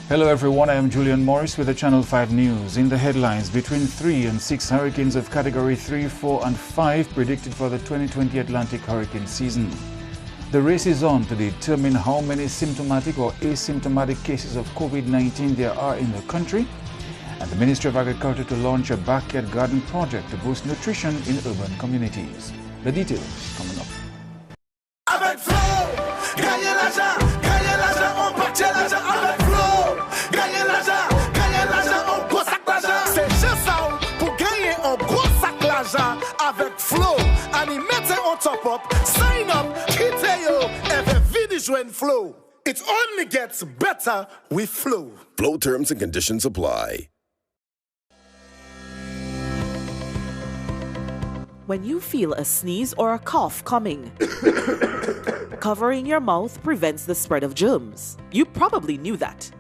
Hello everyone, I am Julian Morris with the Channel 5 News. In the headlines, between 3 and 6 hurricanes of Category 3, 4 and 5 predicted for the 2020 Atlantic hurricane season. The race is on to determine how many symptomatic or asymptomatic cases of COVID-19 there are in the country, and the Ministry of Agriculture to launch a backyard garden project to boost nutrition in urban communities. The details coming up. Avec flow, gagner l'argent, on partit l'argent avec flow. Gagner l'argent, on gros sac l'argent. C'est juste ça pour gagner un gros sac l'argent avec flow. And mettez on top up, sign up, quittez yo, et venez joindre flow. It only gets better with flow. Flow terms and conditions apply. When you feel a sneeze or a cough coming, covering your mouth prevents the spread of germs. You probably knew that.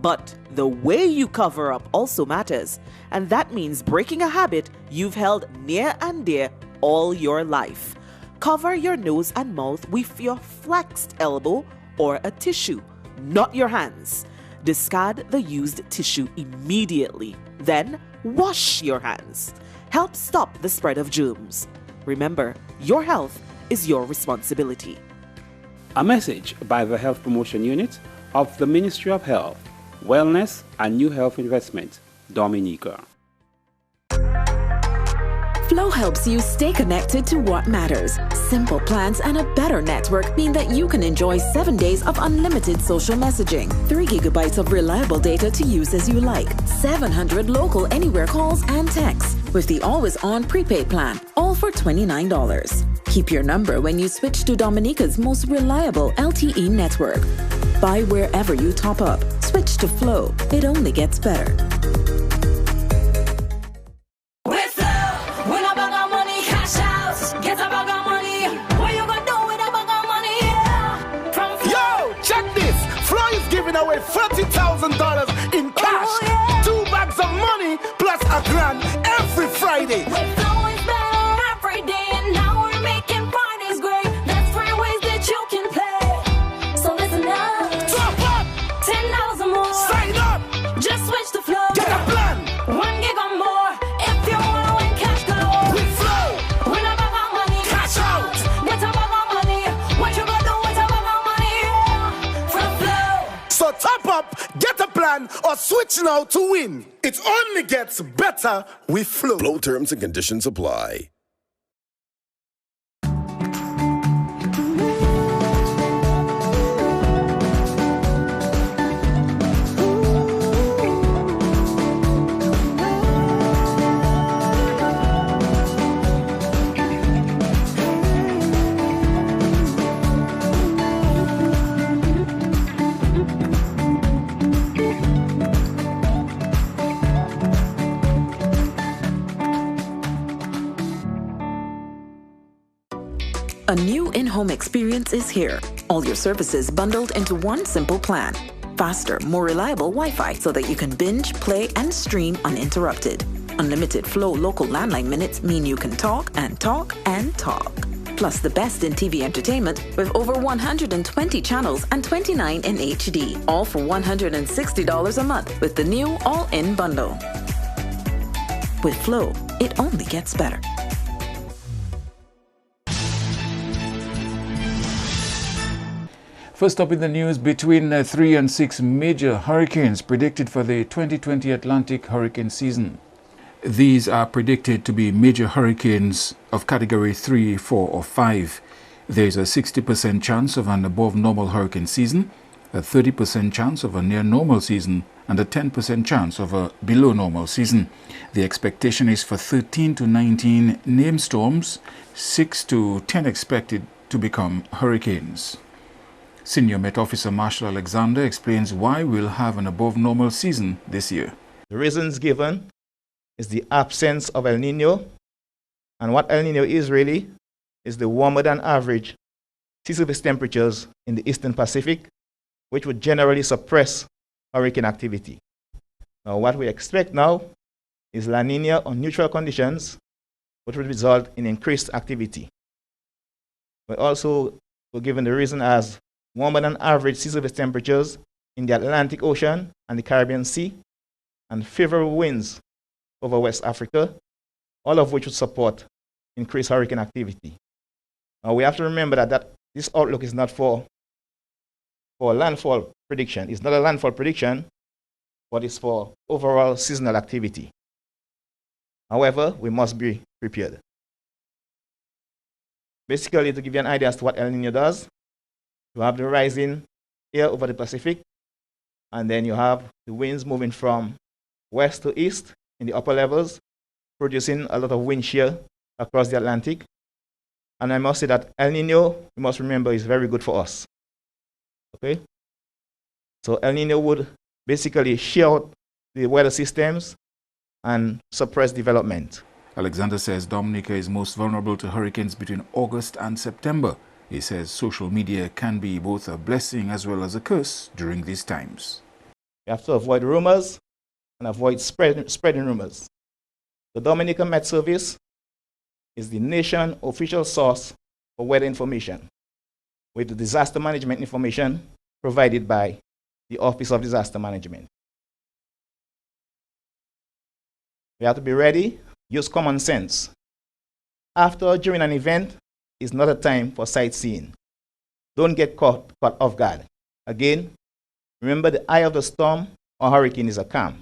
But the way you cover up also matters, and that means breaking a habit you've held near and dear all your life. Cover your nose and mouth with your flexed elbow or a tissue, not your hands. Discard the used tissue immediately. Then wash your hands. Help stop the spread of germs. Remember, your health is your responsibility. A message by the Health Promotion Unit of the Ministry of Health, Wellness and New Health Investment, Dominica. Flow helps you stay connected to what matters. Simple plans and a better network mean that you can enjoy 7 days of unlimited social messaging, 3 gigabytes of reliable data to use as you like, 700 local anywhere calls and texts with the always-on prepaid plan, all for $29. Keep your number when you switch to Dominica's most reliable LTE network. Buy wherever you top up. Switch to Flow. It only gets better. Away $40,000 in cash, 2 bags of money plus a grand every Friday. With Flow is better every day, and now we're making Fridays great. That's 3 ways that you can play. So listen up. Top up. $10 or more. Sign up. Just switch to Flow. Get a plan. 1 gig or more. If you want to win cash galore. With Flow. Win a bag of money. Cash out. Get a bag of money. What you gonna do with a bag of money? From Flow. So top up, get a plan, or switch now to win. It only gets better with Flow. Flow terms and conditions apply. A new in-home experience is here. All your services bundled into one simple plan. Faster, more reliable Wi-Fi so that you can binge, play, and stream uninterrupted. Unlimited Flow local landline minutes mean you can talk and talk and talk. Plus the best in TV entertainment with over 120 channels and 29 in HD. All for $160 a month with the new all-in bundle. With Flow, it only gets better. First up in the news, between 3 and 6 major hurricanes predicted for the 2020 Atlantic hurricane season. These are predicted to be major hurricanes of Category 3, 4 or 5. There is a 60% chance of an above normal hurricane season, a 30% chance of a near normal season, and a 10% chance of a below normal season. The expectation is for 13 to 19 named storms, 6 to 10 expected to become hurricanes. Senior Met Officer Marshall Alexander explains why we'll have an above normal season this year. The reasons given is the absence of El Nino, and what El Nino is really is the warmer than average sea surface temperatures in the eastern Pacific, which would generally suppress hurricane activity. Now what we expect now is La Nina on neutral conditions, which would result in increased activity. But also we're given the reason as warmer than average sea surface temperatures in the Atlantic Ocean and the Caribbean Sea, and favorable winds over West Africa, all of which would support increased hurricane activity. Now we have to remember that this outlook is not for landfall prediction. It's not a landfall prediction, but it's for overall seasonal activity. However, we must be prepared. Basically, to give you an idea as to what El Nino does, you have the rising air over the Pacific, and then you have the winds moving from west to east in the upper levels, producing a lot of wind shear across the Atlantic. And I must say that El Nino, you must remember, is very good for us. Okay? So El Nino would basically shear out the weather systems and suppress development. Alexander says Dominica is most vulnerable to hurricanes between August and September. He says social media can be both a blessing as well as a curse during these times. You have to avoid rumors and avoid spreading rumors. The Dominica Met Service is the nation's official source for weather information, with the disaster management information provided by the Office of Disaster Management. We have to be ready, use common sense. After or during an event is not a time for sightseeing. Don't get caught off guard. Again, remember the eye of the storm or hurricane is a calm.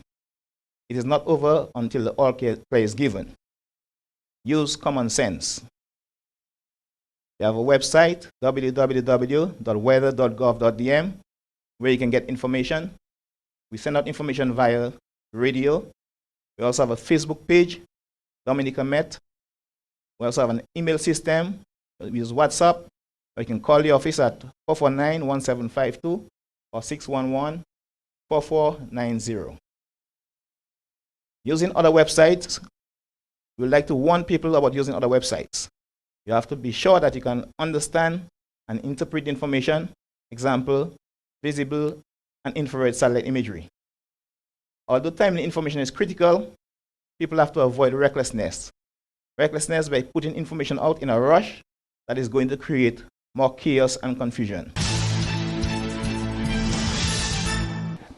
It is not over until the all clear is given. Use common sense. We have a website, www.weather.gov.dm, where you can get information. We send out information via radio. We also have a Facebook page, Dominica Met. We also have an email system. We use WhatsApp. Or you can call the office at 449-1752 or 611-4490. Using other websites, we would like to warn people about using other websites. You have to be sure that you can understand and interpret the information, example, visible and infrared satellite imagery. Although timely information is critical, people have to avoid recklessness. Recklessness by putting information out in a rush that is going to create more chaos and confusion.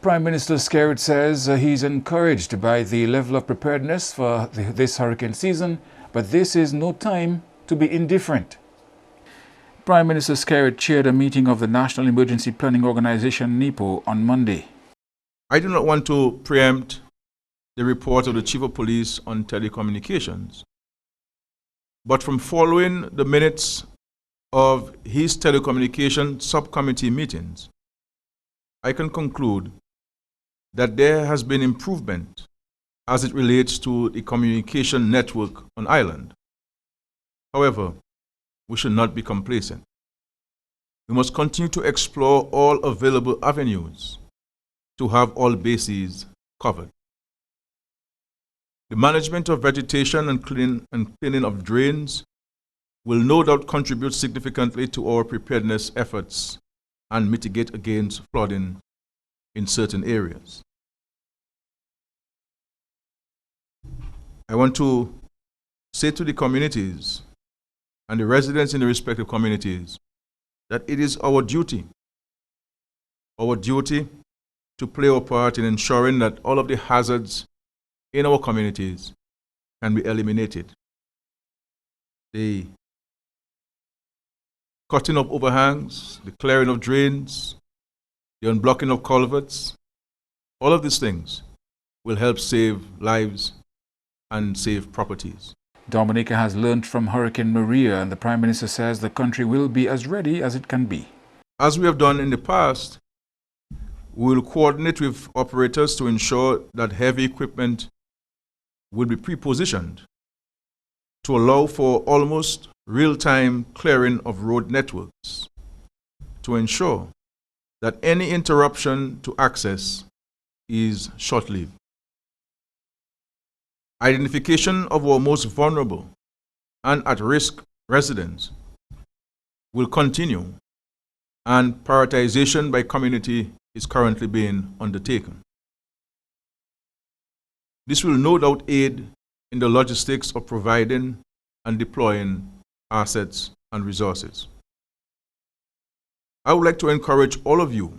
Prime Minister Skerritt says he's encouraged by the level of preparedness for this hurricane season, but this is no time to be indifferent. Prime Minister Skerritt chaired a meeting of the National Emergency Planning Organization, NEPO, on Monday. I do not want to preempt the report of the Chief of Police on telecommunications, but from following the minutes of his telecommunication subcommittee meetings, I can conclude that there has been improvement as it relates to the communication network on island. However, we should not be complacent. We must continue to explore all available avenues to have all bases covered. The management of vegetation and cleaning of drains will no doubt contribute significantly to our preparedness efforts and mitigate against flooding in certain areas. I want to say to the communities and the residents in the respective communities that it is our duty to play our part in ensuring that all of the hazards in our communities can be eliminated. The cutting of overhangs, the clearing of drains, the unblocking of culverts, all of these things will help save lives and save properties. Dominica has learned from Hurricane Maria, and the Prime Minister says the country will be as ready as it can be. As we have done in the past, we will coordinate with operators to ensure that heavy equipment will be pre-positioned to allow for almost real-time clearing of road networks to ensure that any interruption to access is short-lived. Identification of our most vulnerable and at-risk residents will continue, and prioritization by community is currently being undertaken. This will no doubt aid in the logistics of providing and deploying assets and resources. I would like to encourage all of you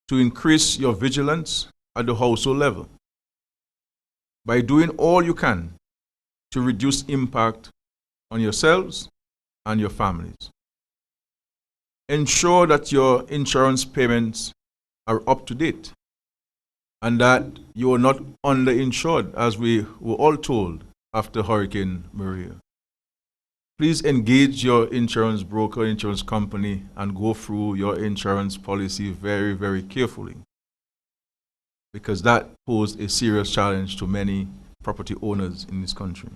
to increase your vigilance at the household level by doing all you can to reduce impact on yourselves and your families. Ensure that your insurance payments are up to date and that you are not underinsured, as we were all told after Hurricane Maria. Please engage your insurance broker, insurance company, and go through your insurance policy very, very carefully, because that posed a serious challenge to many property owners in this country.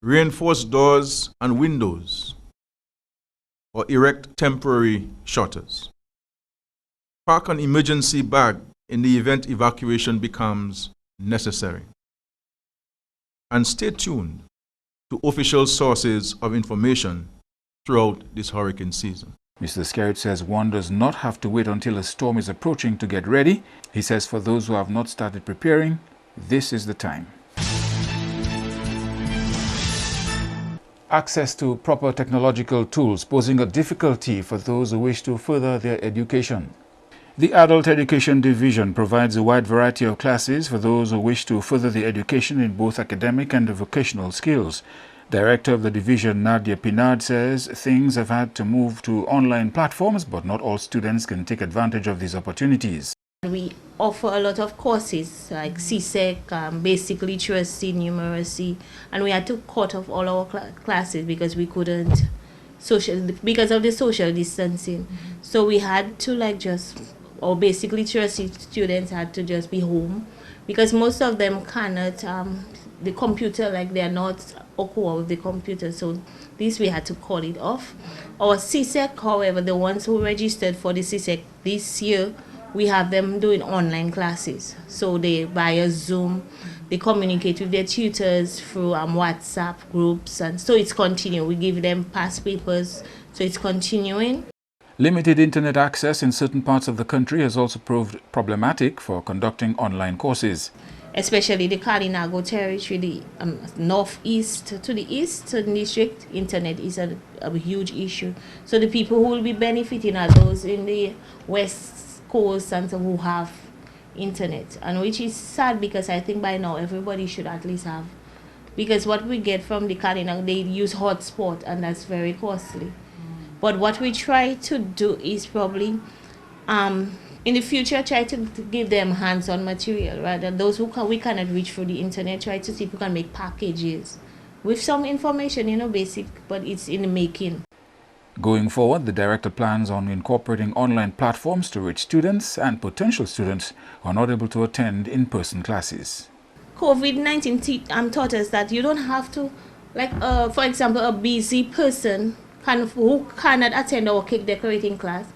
Reinforce doors and windows or erect temporary shutters. Pack an emergency bag in the event evacuation becomes necessary. And stay tuned to official sources of information throughout this hurricane season. Mr. Skerritt says one does not have to wait until a storm is approaching to get ready. He says for those who have not started preparing, this is the time. Access to proper technological tools posing a difficulty for those who wish to further their education. The Adult Education Division provides a wide variety of classes for those who wish to further their education in both academic and vocational skills. Director of the division, Nadia Pinard, says things have had to move to online platforms, but not all students can take advantage of these opportunities. We offer a lot of courses like CSEC, basic literacy, numeracy, and we had to cut off all our classes because we couldn't because of the social distancing. So we had to our basic literacy students had to just be home because most of them cannot the computer, they're not okay with the computer. So this we had to call it off. Our CSEC, however, the ones who registered for the CSEC this year, we have them doing online classes. So they via Zoom, they communicate with their tutors through WhatsApp groups, and so it's continuing. We give them past papers, so it's continuing. Limited internet access in certain parts of the country has also proved problematic for conducting online courses. Especially the Kalinago territory, the northeast to the eastern district, internet is a huge issue. So the people who will be benefiting are those in the west coast and who have internet, and which is sad because I think by now everybody should at least have, because what we get from the Kalinago, they use hotspot and that's very costly. But what we try to do is probably in the future try to give them hands-on material, rather those who we cannot reach through the internet, try to see if we can make packages with some information, basic, but it's in the making. Going forward, the director plans on incorporating online platforms to reach students and potential students who are not able to attend in-person classes. COVID-19 taught us that you don't have to, for example, a busy person who cannot attend our cake decorating class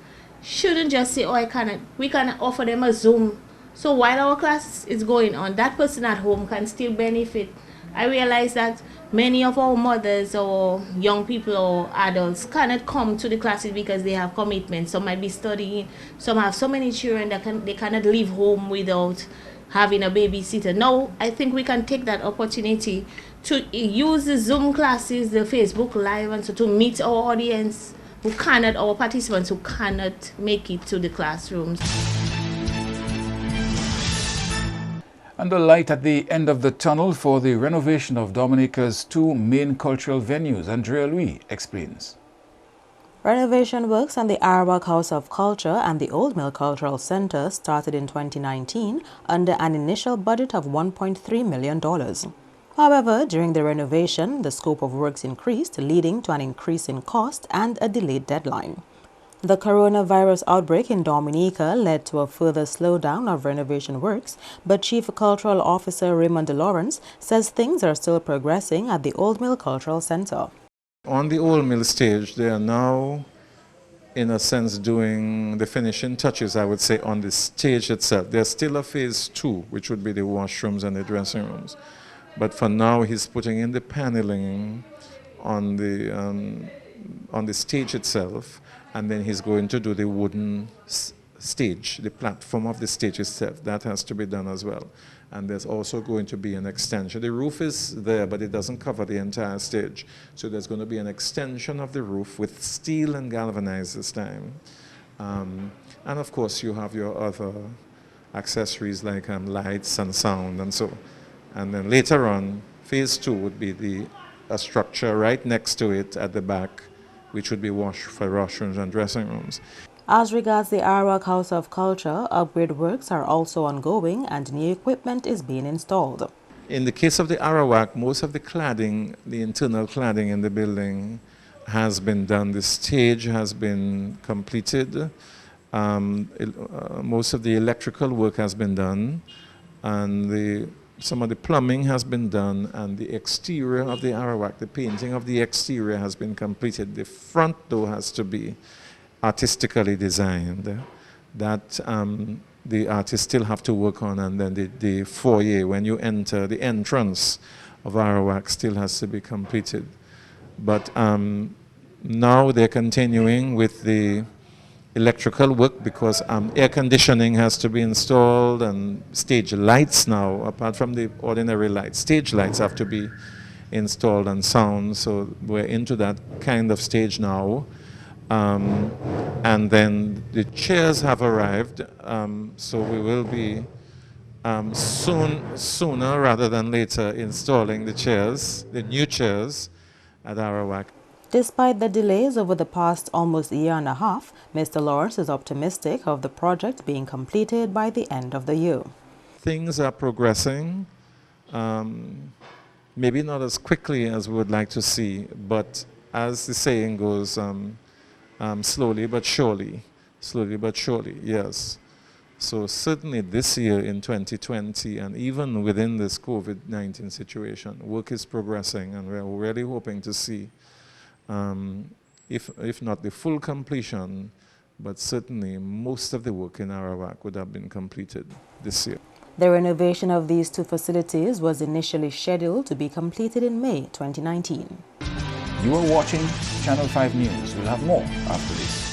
shouldn't just say, I cannot. We can offer them a Zoom. So while our class is going on, that person at home can still benefit. I realize that many of our mothers or young people or adults cannot come to the classes because they have commitments. Some might be studying. Some have so many children that they cannot leave home without having a babysitter. Now, I think we can take that opportunity to use the Zoom classes, the Facebook Live, and so to meet our audience our participants who cannot make it to the classrooms. And the light at the end of the tunnel for the renovation of Dominica's two main cultural venues. Andrea Louis explains. Renovation works on the Arawak House of Culture and the Old Mill Cultural Center started in 2019 under an initial budget of $1.3 million. However, during the renovation, the scope of works increased, leading to an increase in cost and a delayed deadline. The coronavirus outbreak in Dominica led to a further slowdown of renovation works, but Chief Cultural Officer Raymond Lawrence says things are still progressing at the Old Mill Cultural Center. On the Old Mill stage, they are now, in a sense, doing the finishing touches, I would say, on the stage itself. There's still a phase 2, which would be the washrooms and the dressing rooms. But for now, he's putting in the paneling on the stage itself, and then he's going to do the wooden stage, the platform of the stage itself. That has to be done as well. And there's also going to be an extension. The roof is there, but it doesn't cover the entire stage. So there's going to be an extension of the roof with steel and galvanized this time. And of course, you have your other accessories like lights and sound and so. And then later on, phase 2 would be a structure right next to it at the back, which would be washrooms and dressing rooms. As regards the Arawak House of Culture, upgrade works are also ongoing and new equipment is being installed. In the case of the Arawak, most of the cladding, the internal cladding in the building has been done. The stage has been completed. Most of the electrical work has been done, and some of the plumbing has been done, and the exterior of the Arawak, the painting of the exterior has been completed. The front door has to be artistically designed. That the artists still have to work on, and then the foyer, when you enter, the entrance of Arawak still has to be completed. But now they're continuing with the electrical work because air conditioning has to be installed, and stage lights now, apart from the ordinary lights, stage lights have to be installed, and sound. So we're into that kind of stage now. And then the chairs have arrived, so we will be sooner rather than later installing the new chairs at Arawak. Despite the delays over the past almost year and a half, Mr. Lawrence is optimistic of the project being completed by the end of the year. Things are progressing, maybe not as quickly as we would like to see, but as the saying goes, slowly but surely, yes. So certainly this year in 2020, and even within this COVID-19 situation, work is progressing, and we're really hoping to see, if not the full completion, but certainly most of the work in Arawak would have been completed this year. The renovation of these two facilities was initially scheduled to be completed in May 2019. You are watching Channel 5 News. We'll have more after this.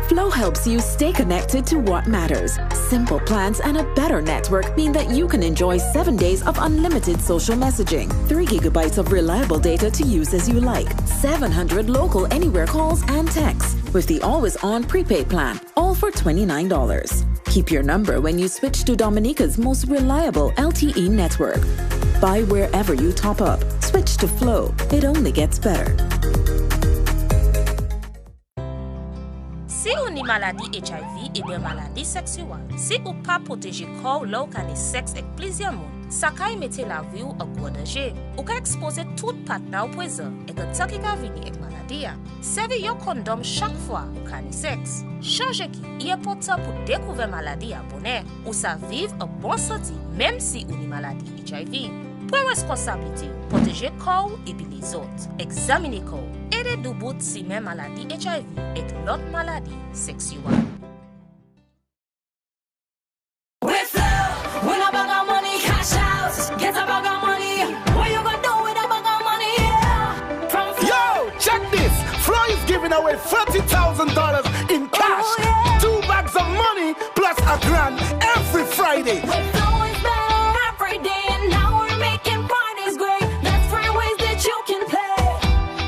Flow helps you stay connected to what matters. Simple plans and a better network mean that you can enjoy 7 days of unlimited social messaging, 3 gigabytes of reliable data to use as you like, 700 local anywhere calls and texts with the always-on prepaid plan, all for $29. Keep your number when you switch to Dominica's most reliable LTE network. Buy wherever you top up. Switch to Flow. It only gets better. Si ou ni maladie HIV et bien maladie sexuelle, si ou pas protéger corps lors qu'à des sexe avec plusieurs monde, ça kay mette la vie ou en gros danger. Ou ka exposer tout partenaire au poison et que tant qu'il ka vini avec maladie. Servez yon condom chaque fois ou ka ni sexe. Changer qui est important pour découvrir maladie à bonheur ou ça vivre en bonne santé même si ou ni maladie HIV. Pour responsabilité, protéger corps et puis les autres. Examiner corps. Aidez du bout si même maladie HIV et l'autre maladie sexuelle. With Flow, when I bag of money, cash out. Get a bag of money. What you gonna do with a bag of money? Yeah. From Flow. Yo, check this. Flow is giving away $30,000 in cash. Oh, yeah. 2 bags of money plus $1,000 every Friday. With Flow is better every day, and now we're making parties great. That's 3 ways that you can play.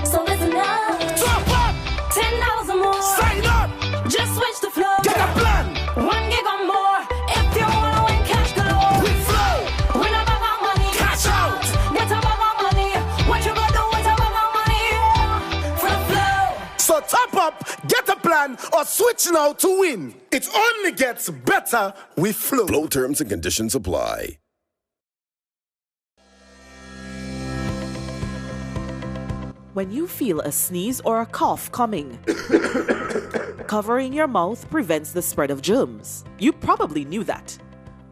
So listen up. Top up. $10 more. Sign up. Just switch to Flow. Get a plan. 1 gig or more. If you wanna win cash galore. With Flow. Win a bag of money. Cash out. Get a bag of money. What you gonna do with a bag of money? Yeah. From Flow. So top up, get a plan, or switch now to win. It only gets better with Flow. Flow terms and conditions apply. When you feel a sneeze or a cough coming, covering your mouth prevents the spread of germs. You probably knew that.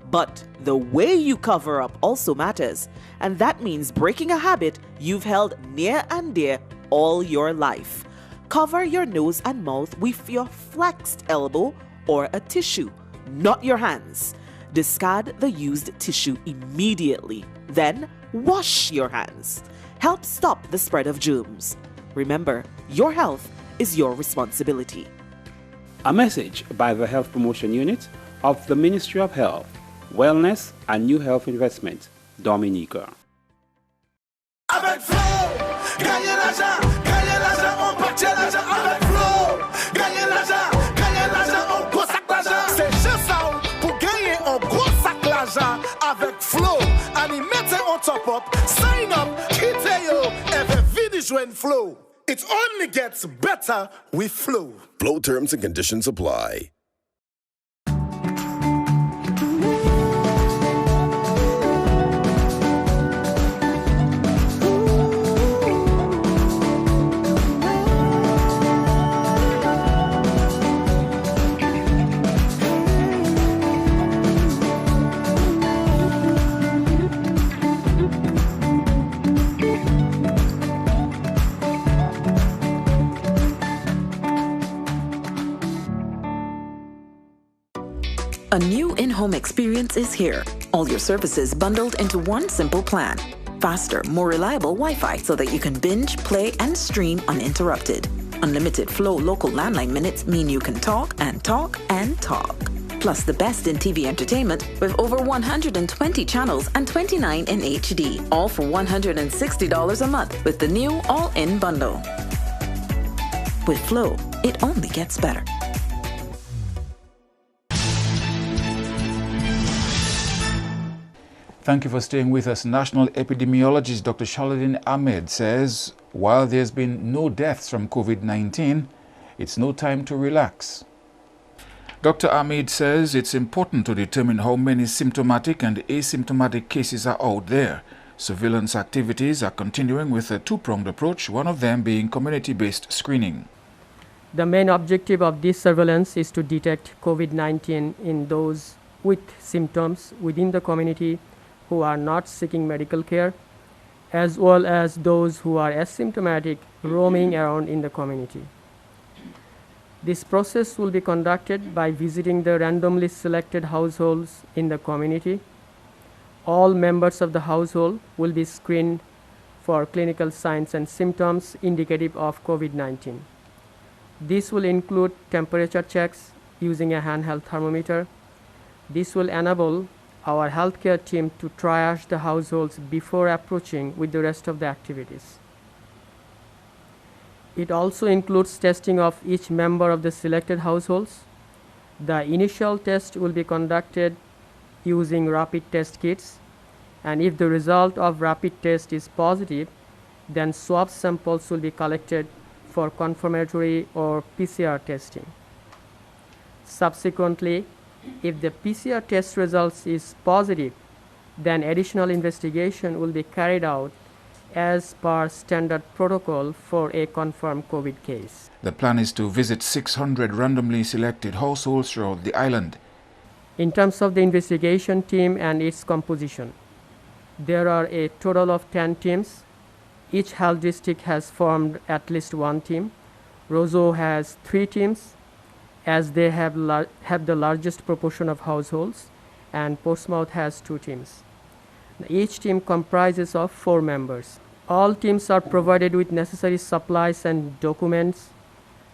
But the way you cover up also matters, and that means breaking a habit you've held near and dear all your life. Cover your nose and mouth with your flexed elbow or a tissue, not your hands. Discard the used tissue immediately. Then wash your hands. Help stop the spread of germs. Remember, your health is your responsibility. A message by the Health Promotion Unit of the Ministry of Health, Wellness and New Health Investment, Dominica. Avec Flow, gagnez l'argent, on partage l'argent avec Flow. up, sign up, Kiteo, every video and flow. It only gets better with flow. Flow terms and conditions apply. A new in-home experience is here. All your services bundled into one simple plan. Faster, more reliable Wi-Fi so that you can binge, play, and stream uninterrupted. Unlimited flow local landline minutes mean you can talk and talk and talk. Plus the best in TV entertainment with over 120 channels and 29 in HD. All for $160 a month with the new all-in bundle. With Flow, it only gets better. Thank you for staying with us. National epidemiologist Dr. Shaladin Ahmed says while there's been no deaths from COVID-19, it's no time to relax. Dr. Ahmed says it's important to determine how many symptomatic and asymptomatic cases are out there. Surveillance activities are continuing with a two-pronged approach, one of them being community-based screening. The main objective of this surveillance is to detect COVID-19 in those with symptoms within the community who are not seeking medical care, as well as those who are asymptomatic roaming around in the community. This process will be conducted by visiting the randomly selected households in the community. All members of the household will be screened for clinical signs and symptoms indicative of COVID-19. This will include temperature checks using a handheld thermometer. This will enable our healthcare team to triage the households before approaching with the rest of the activities. It also includes testing of each member of the selected households. The initial test will be conducted using rapid test kits, and if the result of rapid test is positive, then swab samples will be collected for confirmatory or PCR testing. Subsequently, if the PCR test results is positive, then additional investigation will be carried out as per standard protocol for a confirmed COVID case. The plan is to visit 600 randomly selected households throughout the island. In terms of the investigation team and its composition, there are a total of 10 teams. Each health district has formed at least one team. Roseau has 3 teams, as they have the largest proportion of households, and Portsmouth has 2 teams. Each team comprises of 4 members. All teams are provided with necessary supplies and documents.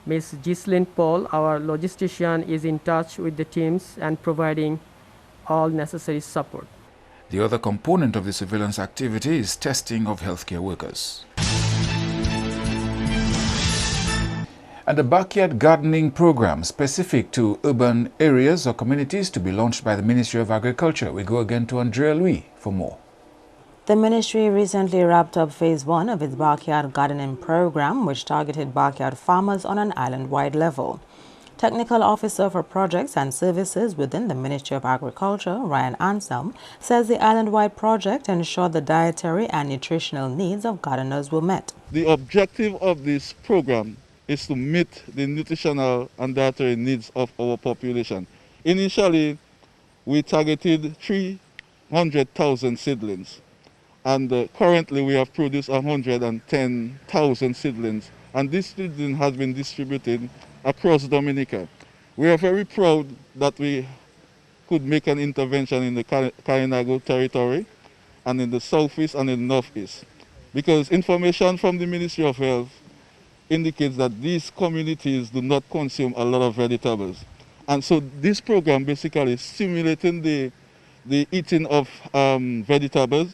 Ms. Ghislaine Paul, our logistician, is in touch with the teams and providing all necessary support. The other component of the surveillance activity is testing of healthcare workers. And a backyard gardening program specific to urban areas or communities to be launched by the Ministry of Agriculture. We go again to Andrea Louis for more. The ministry recently wrapped up phase 1 of its backyard gardening program, which targeted backyard farmers on an island-wide level. Technical Officer for Projects and Services within the Ministry of Agriculture, Ryan Anselm, says the island-wide project ensured the dietary and nutritional needs of gardeners were met. The objective of this program is to meet the nutritional and dietary needs of our population. Initially, we targeted 300,000 seedlings, and currently we have produced 110,000 seedlings, and this seedling has been distributed across Dominica. We are very proud that we could make an intervention in the Carinago territory and in the southeast and in the northeast, because information from the Ministry of Health indicates that these communities do not consume a lot of vegetables. And so this program basically is stimulating the eating of vegetables.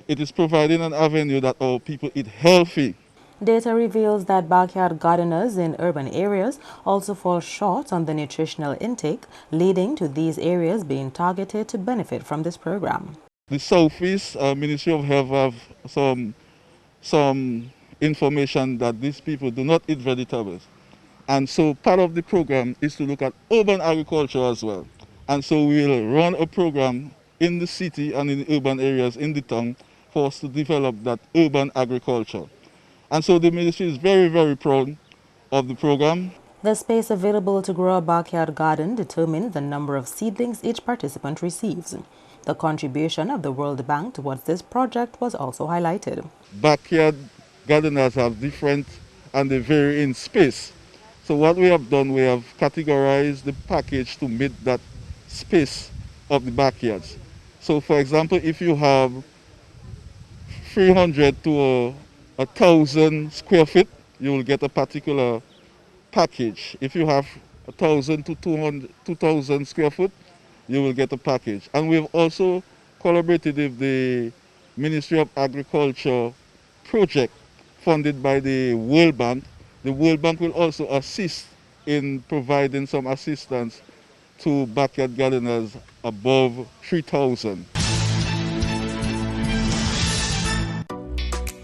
It is providing an avenue that our people eat healthy. Data reveals that backyard gardeners in urban areas also fall short on the nutritional intake, leading to these areas being targeted to benefit from this program. the Southeast Ministry of Health have some information that these people do not eat vegetables. And so part of the program is to look at urban agriculture as well. And so we'll run a program in the city and in the urban areas in the town for us to develop that urban agriculture. And so the ministry is very, very proud of the program. The space available to grow a backyard garden determines the number of seedlings each participant receives. The contribution of the World Bank towards this project was also highlighted. Backyard gardeners have different and they vary in space. So what we have done, we have categorized the package to meet that space of the backyards. So for example, if you have 300 to 1,000 square feet, you will get a particular package. If you have 1,000 to 2,000 square foot, you will get a package. And we've also collaborated with the Ministry of Agriculture project funded by the World Bank. The World Bank will also assist in providing some assistance to backyard gardeners above 3,000.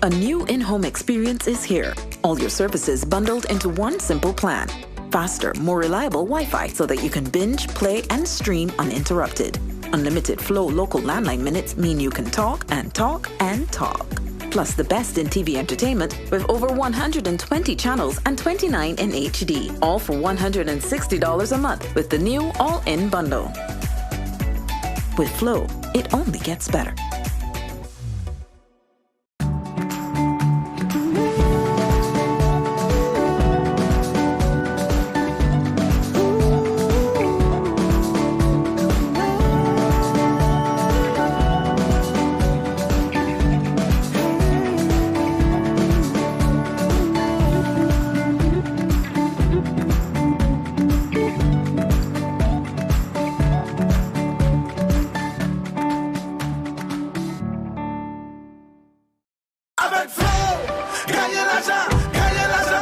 A new in-home experience is here. All your services bundled into one simple plan. Faster, more reliable Wi-Fi so that you can binge, play, and stream uninterrupted. Unlimited Flow local landline minutes mean you can talk and talk and talk. Plus the best in TV entertainment with over 120 channels and 29 in HD. All for $160 a month with the new all-in bundle. With Flow, it only gets better. Avec Flow, gagnez l'argent,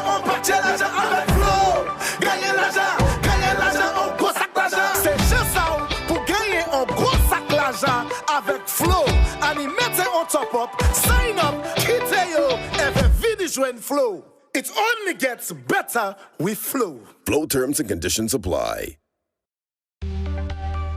on partit l'argent avec Flow. Gagnez l'argent, on gros sac l'argent. C'est juste ça pour gagner un gros sac l'argent avec Flow. And mettez on top up, sign up, quittez yo, et venez joindre Flow. It only gets better with Flow. Flow terms and conditions apply.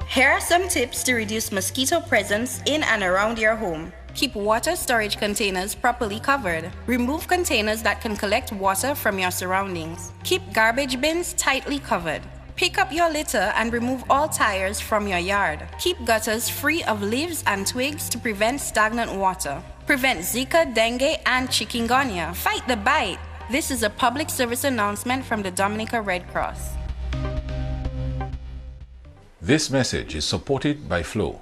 Here are some tips to reduce mosquito presence in and around your home. Keep water storage containers properly covered. Remove containers that can collect water from your surroundings. Keep garbage bins tightly covered. Pick up your litter and remove all tires from your yard. Keep gutters free of leaves and twigs to prevent stagnant water. Prevent Zika, dengue, and chikungunya. Fight the bite. This is a public service announcement from the Dominica Red Cross. This message is supported by Flow.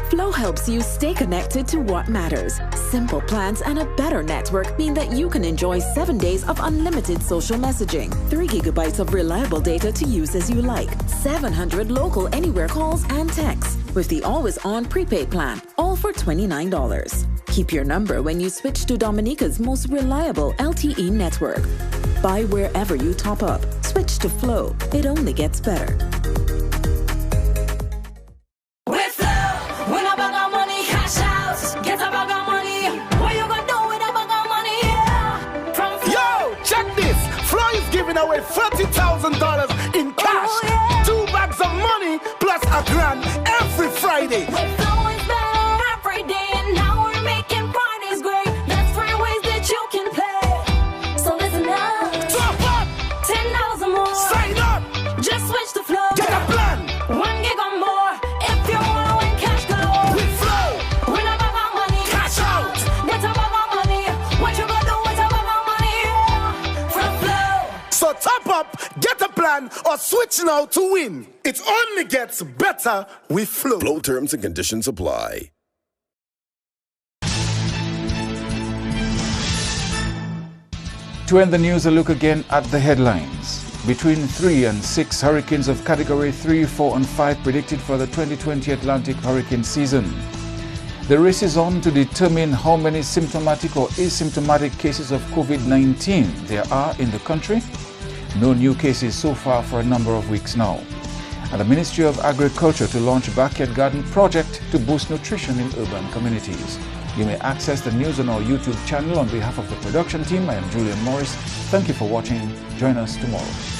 Flow helps you stay connected to what matters. Simple plans and a better network mean that you can enjoy 7 days of unlimited social messaging, 3 gigabytes of reliable data to use as you like, 700 local anywhere calls and texts, with the always-on prepaid plan, all for $29. Keep your number when you switch to Dominica's most reliable LTE network. Buy wherever you top up. Switch to Flow. It only gets better. Away $40,000 in cash, 2 bags of money plus a grand every Friday. With Flow is better every day, and now we're making Fridays great. That's 3 ways that you can play. So listen up. Top up. $10 or more. Sign up. Just switch to Flow. Get a plan. 1 gig or more. If you want to win cash galore. With Flow. Win a bag of money. Cash out. Get a bag of money. What you gonna do with a bag of money? From Flow. So top up, get a plan, or switch now to win. It only gets better with Flow. Flow terms and conditions apply. To end the news, a look again at the headlines. Between 3 and 6 hurricanes of Category 3, 4 and 5 predicted for the 2020 Atlantic hurricane season. The race is on to determine how many symptomatic or asymptomatic cases of COVID-19 there are in the country. No new cases so far for a number of weeks now. and the Ministry of Agriculture to launch a backyard garden project to boost nutrition in urban communities. You may access the news on our YouTube channel. On behalf of the production team, I am Julian Morris. Thank you for watching. Join us tomorrow.